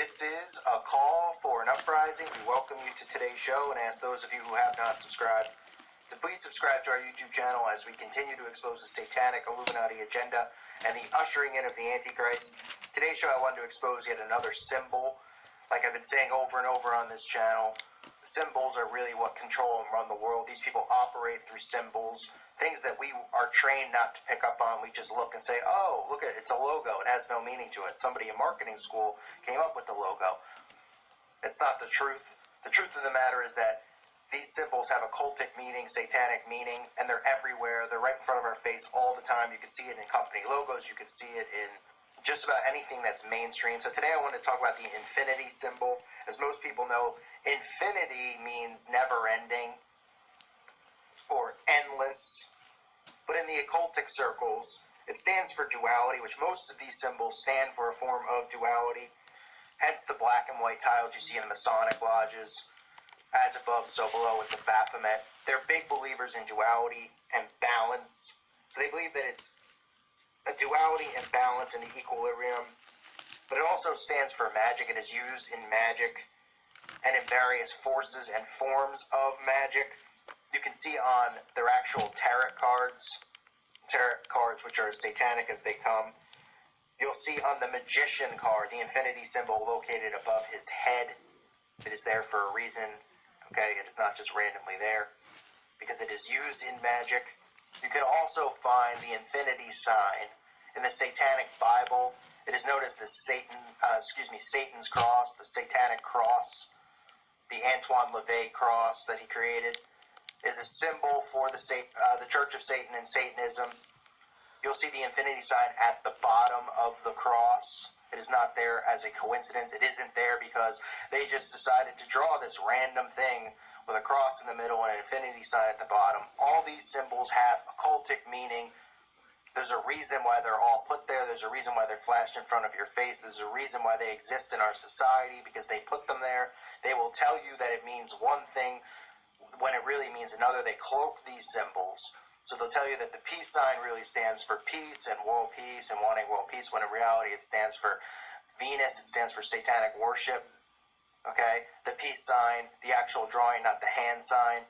This is a call for an uprising. We welcome you to today's show and ask those of you who have not subscribed to please subscribe to our YouTube channel as we continue to expose the satanic Illuminati agenda and the ushering in of the Antichrist. Today's show I wanted to expose yet another symbol. Like I've been saying over and over on this channel, symbols are really what control and run the world. These people operate through symbols, things that we are trained not to pick up on. We just look and say, oh, look, it's a logo. It has no meaning to it. Somebody in marketing school came up with the logo. It's not the truth. The truth of the matter is that these symbols have occultic meaning, satanic meaning, and they're everywhere. They're right in front of our face all the time. You can see it in company logos. You can see it in just about anything that's mainstream. So today I want to talk about the infinity symbol. As most people know, infinity means never-ending or endless. But in the occultic circles, it stands for duality, which most of these symbols stand for a form of duality. Hence the black and white tiles you see in the Masonic lodges. As above, so below with the Baphomet. They're big believers in duality and balance. So they believe that it's a duality and balance and equilibrium. But it also stands for magic. It is used in magic and in various forces and forms of magic. You can see on their actual tarot cards which are as satanic as they come. You'll see on the magician card, the infinity symbol located above his head. It is there for a reason. Okay, it is not just randomly there, because it is used in magic. You can also find the infinity sign in the Satanic Bible. It is known as the Satan's cross, the Satanic cross, the Antoine LaVey cross that he created. It is a symbol for the Church of Satan and Satanism. You'll see the infinity sign at the bottom of the cross. It is not there as a coincidence. It isn't there because they just decided to draw this random thing with a cross in the middle and an infinity sign at the bottom. All these symbols have occultic meaning. There's a reason why they're all put there. There's a reason why they're flashed in front of your face. There's a reason why they exist in our society, because they put them there. They will tell you that it means one thing when it really means another. They cloak these symbols. So they'll tell you that the peace sign really stands for peace and world peace and wanting world peace, when in reality it stands for Venus, it stands for satanic worship. Okay? The peace sign, the actual drawing, not the hand sign,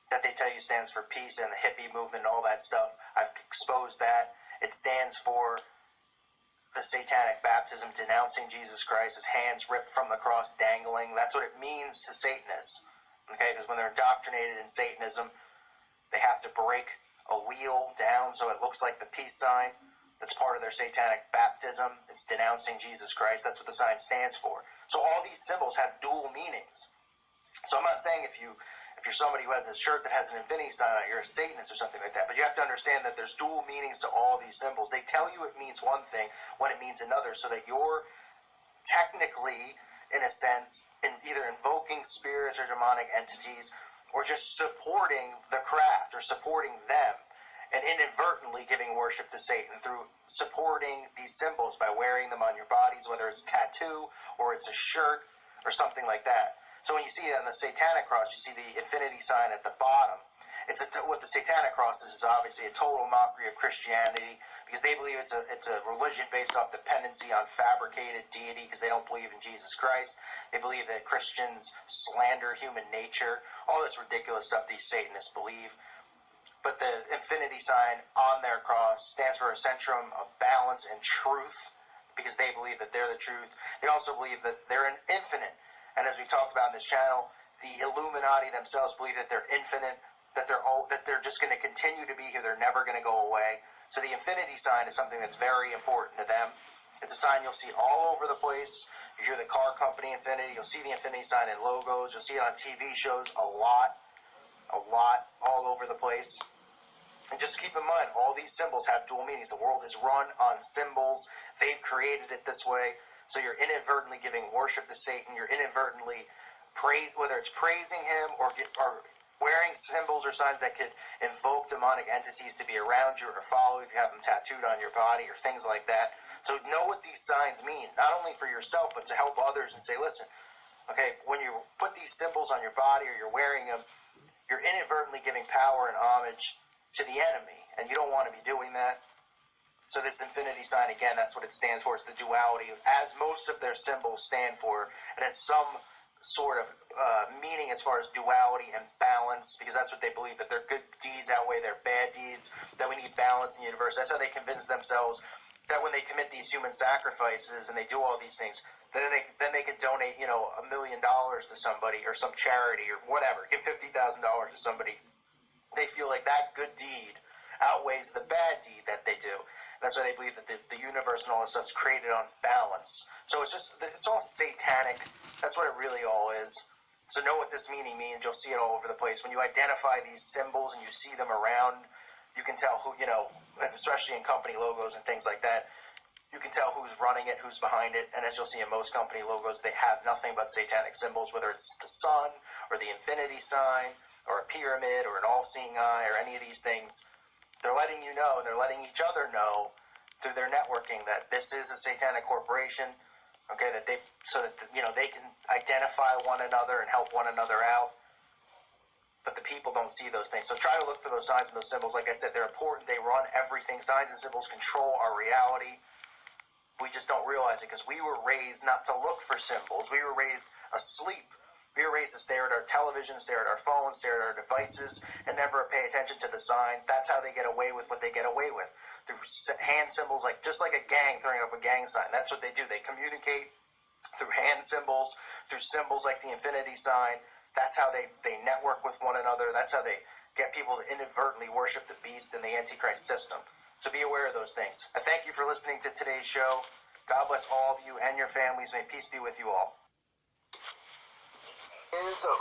that they tell you stands for peace, and the hippie movement and all that stuff. I've exposed that. It stands for the satanic baptism, denouncing Jesus Christ, his hands ripped from the cross, dangling. That's what it means to Satanists. Okay? Because when they're indoctrinated in Satanism, they have to break a wheel down so it looks like the peace sign. That's part of their satanic baptism. It's denouncing Jesus Christ. That's what the sign stands for. So all these symbols have dual meanings. So I'm not saying if you're somebody who has a shirt that has an infinity sign on it, you're a Satanist or something like that. But you have to understand that there's dual meanings to all these symbols. They tell you it means one thing when it means another, so that you're technically, in a sense, either invoking spirits or demonic entities, or just supporting the craft or supporting them, and inadvertently giving worship to Satan through supporting these symbols by wearing them on your bodies, whether it's a tattoo or it's a shirt or something like that. So when you see it on the Satanic cross, you see the infinity sign at the bottom. What the Satanic cross is obviously a total mockery of Christianity, because they believe it's a religion based off dependency on fabricated deity, because they don't believe in Jesus Christ. They believe that Christians slander human nature. All this ridiculous stuff these Satanists believe. But the infinity sign on their cross stands for a centrum of balance and truth, because they believe that they're the truth. They also believe that they're infinite. And as we talked about in this channel, the Illuminati themselves believe that they're infinite, that they're just going to continue to be here. They're never going to go away. So the infinity sign is something that's very important to them. It's a sign you'll see all over the place. You hear the car company Infinity, you'll see the infinity sign in logos. You'll see it on TV shows a lot, all over the place. And just keep in mind, all these symbols have dual meanings. The world is run on symbols. They've created it this way. So you're inadvertently giving worship to Satan. You're inadvertently whether it's praising him or wearing symbols or signs that could invoke demonic entities to be around you or follow you if you have them tattooed on your body or things like that. So know what these signs mean, not only for yourself, but to help others and say, listen, okay, when you put these symbols on your body or you're wearing them, you're inadvertently giving power and homage to the enemy, and you don't want to be doing that. So this infinity sign, again, that's what it stands for. It's the duality, as most of their symbols stand for. It has some sort of meaning as far as duality and balance, because that's what they believe, that their good deeds outweigh their bad deeds, that we need balance in the universe. That's how they convince themselves that when they commit these human sacrifices and they do all these things, then they could donate, $1 million to somebody or some charity or whatever, give $50,000 to somebody. They feel like that good deed outweighs the bad deed that they do. That's why they believe that the universe and all this stuff is created on balance. So it's all satanic. That's what it really all is. So know what this meaning means. You'll see it all over the place. When you identify these symbols and you see them around, you can tell who, especially in company logos and things like that, you can tell who's running it, who's behind it. And as you'll see in most company logos, they have nothing but satanic symbols, whether it's the sun or the infinity sign or a pyramid or an all-seeing eye or any of these things. They're letting you know, and they're letting each other know through their networking that this is a satanic corporation, okay, so that they can identify one another and help one another out. But the people don't see those things. So try to look for those signs and those symbols. Like I said, they're important. They run everything. Signs and symbols control our reality. We just don't realize it because we were raised not to look for symbols. We were raised asleep. We were raised to stare at our television, stare at our phones, stare at our devices, and never pay attention to the signs. That's how they get away with what they get away with. Through hand symbols, just like a gang throwing up a gang sign. That's what they do. They communicate through hand symbols, through symbols like the infinity sign. That's how they network with one another. That's how they get people to inadvertently worship the beast and the Antichrist system. So be aware of those things. I thank you for listening to today's show. God bless all of you and your families. May peace be with you all. Is a